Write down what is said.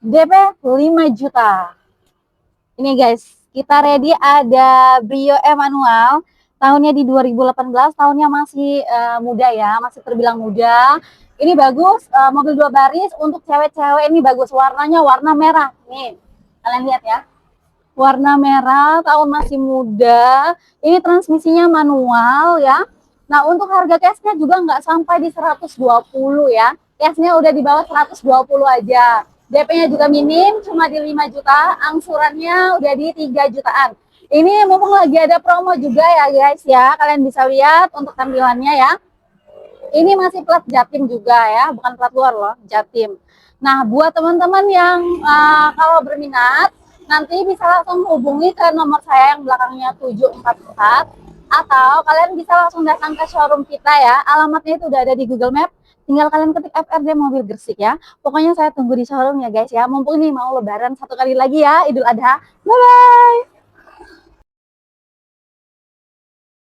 DP 5 juta. Ini guys, kita ready, ada Brio manual. Tahunnya di 2018, tahunnya masih muda ya, masih terbilang muda. Ini bagus, mobil 2 baris untuk cewek-cewek ini bagus. Warnanya warna merah. Nih, kalian lihat ya. Warna merah, tahun masih muda. Ini transmisinya manual ya. Nah, untuk harga cashnya juga nggak sampai di 120 ya. Cashnya udah di bawah 120 aja. DP-nya juga minim, cuma di 5 juta. Angsurannya udah di 3 jutaan. Ini mumpung lagi ada promo juga ya guys ya. Kalian bisa lihat untuk tampilannya ya. Ini masih plat Jatim juga ya, bukan plat luar loh, Jatim. Nah, buat teman-teman yang kalau berminat, nanti bisa langsung hubungi ke nomor saya yang belakangnya 744, atau kalian bisa langsung datang ke showroom kita ya. Alamatnya itu udah ada di Google Map. Tinggal kalian ketik FRD Mobil Gresik ya. Pokoknya saya tunggu di showroom ya guys ya. Mumpung ini mau lebaran satu kali lagi ya, Idul Adha. Bye-bye!